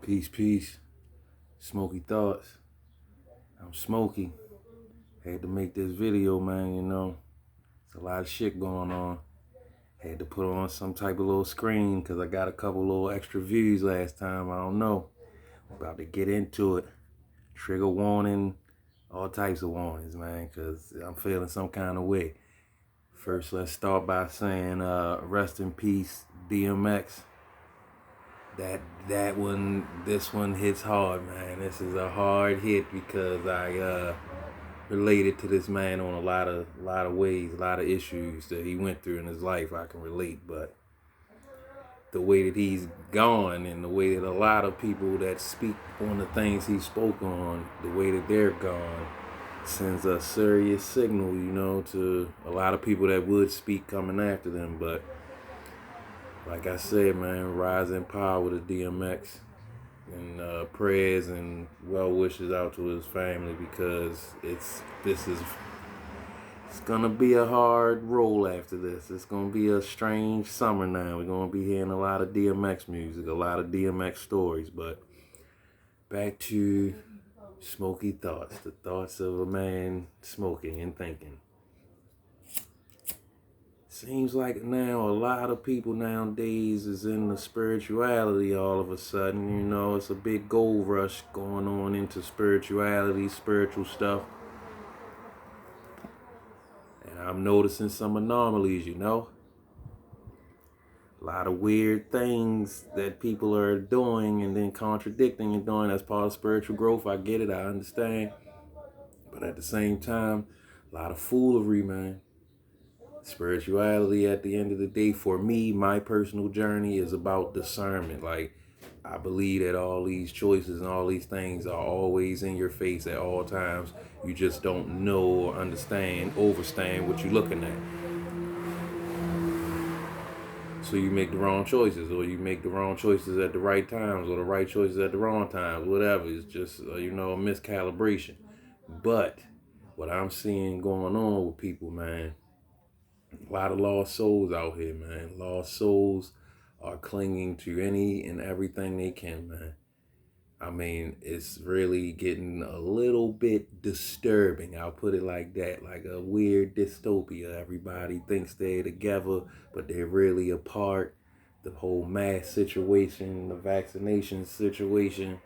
Peace, peace. Smoky thoughts. I'm Smoky. Had to make this video, man, It's a lot of shit going on. Had to put on some type of little screen because I got a couple little extra views last time. I don't know. About to get into it. Trigger warning, all types of warnings, man, because I'm feeling some kind of way. First, let's start by saying rest in peace, DMX. This one hits hard, man. This is a hard hit because I related to this man on a lot of ways, a lot of issues that he went through in his life. I can relate, but the way that he's gone and the way that a lot of people that speak on the things he spoke on, the way that they're gone, sends a serious signal, to a lot of people that would speak coming after them. But like I said, man, rise in power to DMX, and prayers and well wishes out to his family because it's gonna be a hard roll after this. It's gonna be a strange summer now. We're gonna be hearing a lot of DMX music, a lot of DMX stories. But back to smoky thoughts, the thoughts of a man smoking and thinking. Seems like now a lot of people nowadays is in the spirituality all of a sudden. It's a big gold rush going on into spirituality, spiritual stuff. And I'm noticing some anomalies. A lot of weird things that people are doing and then contradicting and doing as part of spiritual growth. I get it, I understand. But at the same time, a lot of foolery, man. Spirituality at the end of the day, for me, my personal journey is about discernment. Like, I believe that all these choices and all these things are always in your face at all times. You just don't know or overstand what you're looking at. So you make the wrong choices, or you make the wrong choices at the right times, or the right choices at the wrong times, whatever. It's just, a miscalibration. But what I'm seeing going on with people, man, a lot of lost souls out here, man. Lost souls are clinging to any and everything they can, man. I mean, it's really getting a little bit disturbing. I'll put it like that, like a weird dystopia. Everybody thinks they're together, but they're really apart. The whole mask situation, the vaccination situation.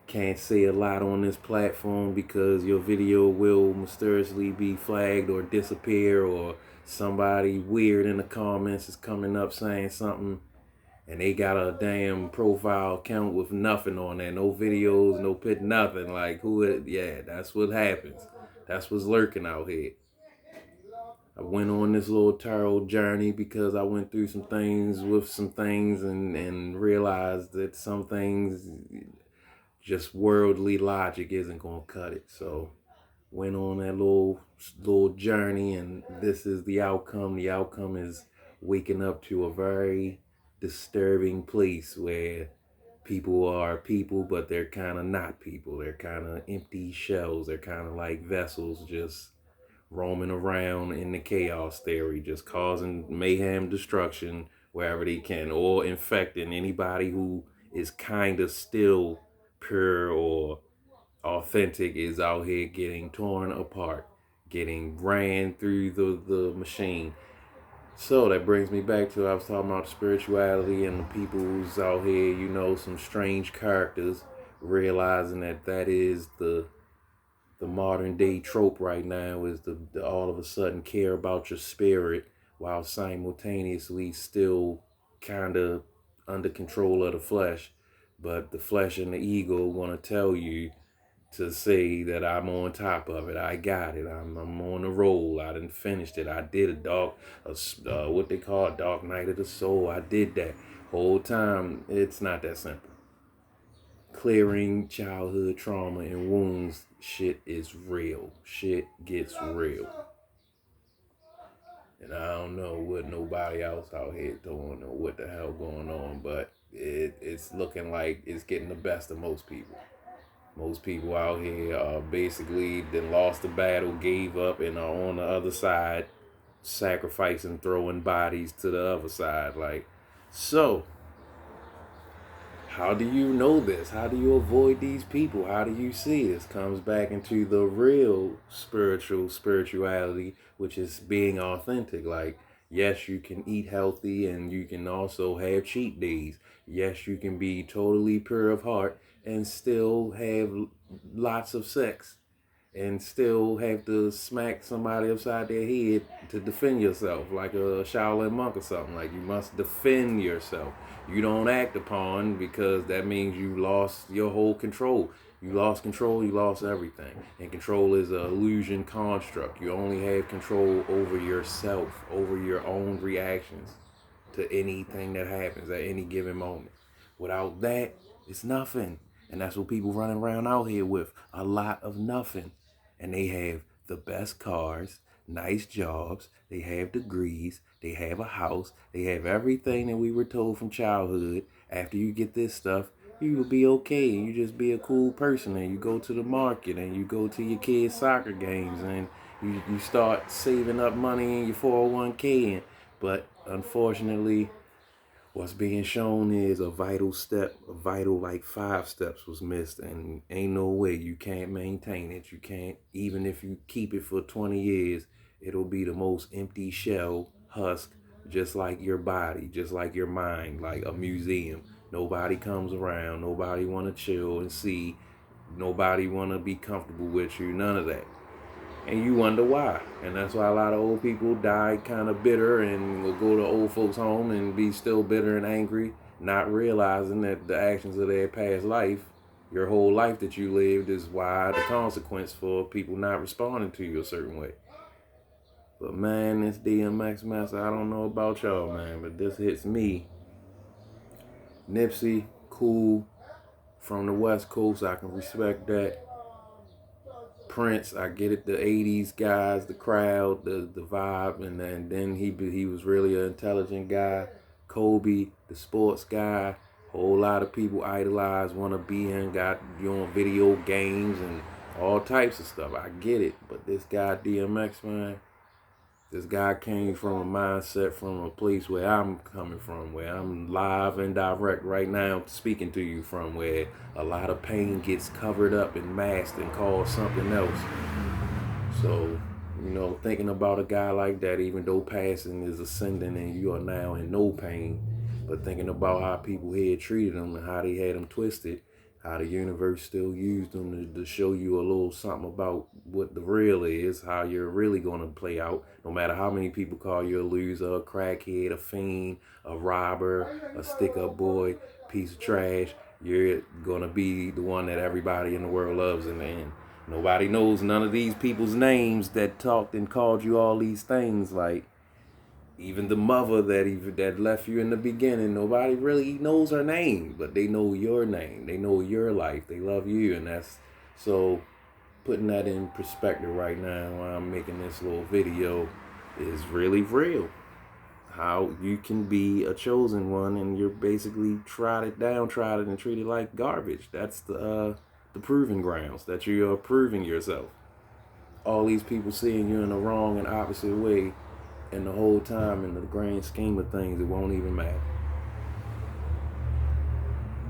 Can't say a lot on this platform because your video will mysteriously be flagged or disappear, or somebody weird in the comments is coming up saying something and they got a damn profile account with nothing on there, no videos, no pit, nothing. Like, yeah, that's what happens. That's what's lurking out here. I went on this little tarot journey because I went through some things with some things and realized that some things, just worldly logic isn't going to cut it. So went on that little journey, and this is the outcome. The outcome is waking up to a very disturbing place where people are people, but they're kind of not people. They're kind of empty shells. They're kind of like vessels just roaming around in the chaos theory, just causing mayhem, destruction wherever they can, or infecting anybody who is kind of still pure or authentic is out here getting torn apart, getting ran through the machine. So that brings me back to, I was talking about spirituality and the people who's out here, some strange characters, realizing that is the modern day trope right now, is the all of a sudden care about your spirit while simultaneously still kind of under control of the flesh. But the flesh and the ego want to tell you to say that I'm on top of it. I got it. I'm on the roll. I done finished it. I did what they call a dark night of the soul. I did that whole time. It's not that simple. Clearing childhood trauma and wounds, shit is real. Shit gets real. And I don't know what nobody else out here doing or what the hell going on, but it's looking like it's getting the best of most people. Most people out here basically they lost the battle, gave up, and are on the other side, sacrificing, throwing bodies to the other side. Like, so How do you know this? How do you avoid these people? How do you see this? Comes back into the real spirituality, which is being authentic. Like, yes, you can eat healthy and you can also have cheat days. Yes, you can be totally pure of heart and still have lots of sex and still have to smack somebody upside their head to defend yourself, like a Shaolin monk or something. Like, you must defend yourself. You don't act upon, because that means you lost your whole control. You lost control, you lost everything. And control is an illusion construct. You only have control over yourself, over your own reactions to anything that happens at any given moment. Without that, it's nothing. And that's what people running around out here with. A lot of nothing. And they have the best cars, nice jobs, they have degrees, they have a house, they have everything that we were told from childhood. After you get this stuff, you will be okay. You just be a cool person, and you go to the market and you go to your kids' soccer games, and you start saving up money in your 401k. But unfortunately, what's being shown is a vital step, a vital like 5 steps was missed, and ain't no way you can't maintain it. You can't, even if you keep it for 20 years, it'll be the most empty shell husk, just like your body, just like your mind, like a museum. Nobody comes around, nobody want to chill and see, nobody want to be comfortable with you, none of that. And you wonder why. And that's why a lot of old people die kind of bitter and will go to old folks' home and be still bitter and angry, not realizing that the actions of their past life, your whole life that you lived, is why the consequence for people not responding to you a certain way. But man, this DMX mess, I don't know about y'all, man, but this hits me. Nipsey, cool, from the West Coast, I can respect that. Prince, I get it, the 80s guys, the crowd, the vibe, and then he was really an intelligent guy. Kobe, the sports guy, whole lot of people idolize, want to be him, got video games and all types of stuff. I get it, but this guy DMX, man, this guy came from a mindset, from a place where I'm coming from, where I'm live and direct right now speaking to you from, where a lot of pain gets covered up and masked and called something else. So, thinking about a guy like that, even though passing is ascending and you are now in no pain, but thinking about how people here treated him and how they had him twisted, how the universe still used them to show you a little something about what the real is, how you're really going to play out, no matter how many people call you a loser, a crackhead, a fiend, a robber, a stick-up boy, piece of trash. You're going to be the one that everybody in the world loves in the end. Nobody knows none of these people's names that talked and called you all these things. Like, even the mother that left you in the beginning, nobody really knows her name, but they know your name. They know your life. They love you, and that's so. Putting that in perspective right now, while I'm making this little video, is really real. How you can be a chosen one, and you're basically trodden and treated like garbage. That's the proving grounds that you're proving yourself. All these people seeing you in the wrong and opposite way, and the whole time, in the grand scheme of things, it won't even matter.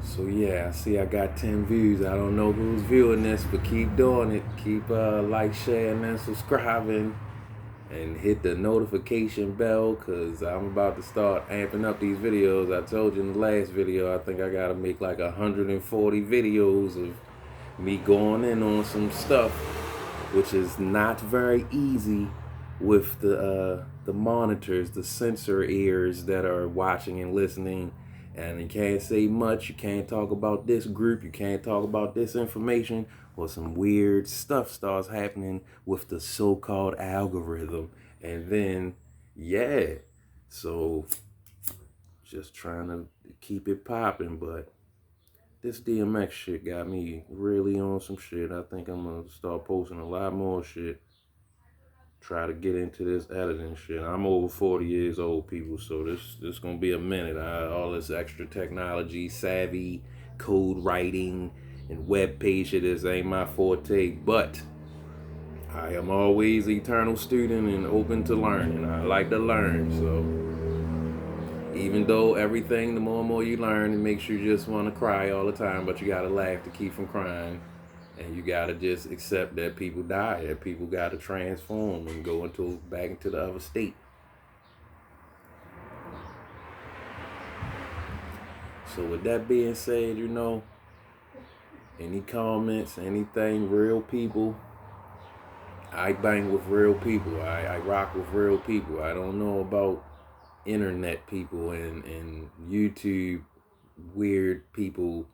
So yeah, I see I got 10 views. I don't know who's viewing this, but keep doing it. Keep like, sharing, and subscribing, and hit the notification bell, because I'm about to start amping up these videos. I told you in the last video, I think I gotta make like 140 videos of me going in on some stuff, which is not very easy with the monitors, the sensor ears that are watching and listening. And you can't say much. You can't talk about this group. You can't talk about this information, or some weird stuff starts happening with the so-called algorithm. And then, yeah. So, just trying to keep it popping. But this DMX shit got me really on some shit. I think I'm going to start posting a lot more shit. Try to get into this editing shit. I'm over 40 years old, people, so this gonna be a minute. All this extra technology, savvy, code writing, and web page shit, this ain't my forte, but I am always eternal student and open to learning. I like to learn, so Even though everything, the more and more you learn, it makes you just want to cry all the time, but you gotta laugh to keep from crying. And you gotta just accept that people die, that people gotta transform and go into back into the other state. So with that being said, any comments, anything, real people. I bang with real people. I rock with real people. I don't know about internet people and YouTube weird people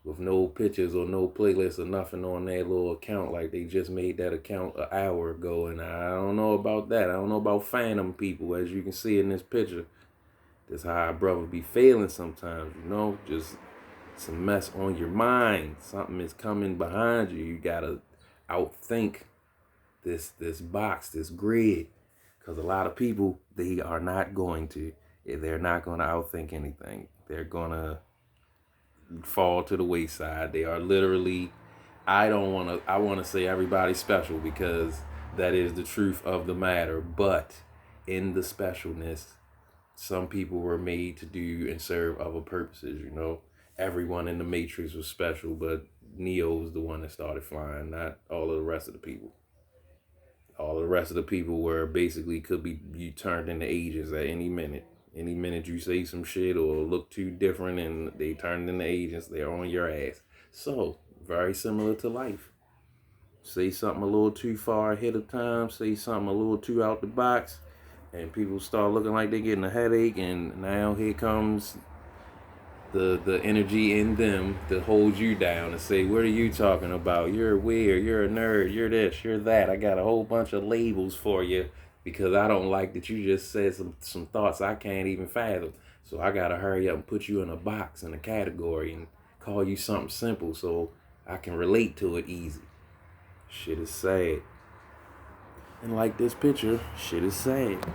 with no pictures or no playlists or nothing on their little account, like they just made that account an hour ago. And I don't know about that. I don't know about phantom people, as you can see in this picture. That's how our brother be feeling sometimes, just some mess on your mind. Something is coming behind you. You gotta outthink this box, this grid. Because a lot of people, they are not going to. They're not going to outthink anything. They're going to fall to the wayside. They are literally, I want to say everybody's special, because that is the truth of the matter. But in the specialness, some people were made to do and serve other purposes. Everyone in the Matrix was special, but Neo was the one that started flying, not all of the rest of the people. All the rest of the people were basically could be you turned into agents at any minute. Any minute you say some shit or look too different and they turned into agents, they're on your ass. So, very similar to life. Say something a little too far ahead of time, say something a little too out the box, and people start looking like they're getting a headache, and now here comes the energy in them to hold you down and say, what are you talking about? You're weird, you're a nerd, you're this, you're that. I got a whole bunch of labels for you because I don't like that you just said some thoughts I can't even fathom. So I gotta hurry up and put you in a box, in a category, and call you something simple so I can relate to it easy. Shit is sad. And like this picture, shit is sad.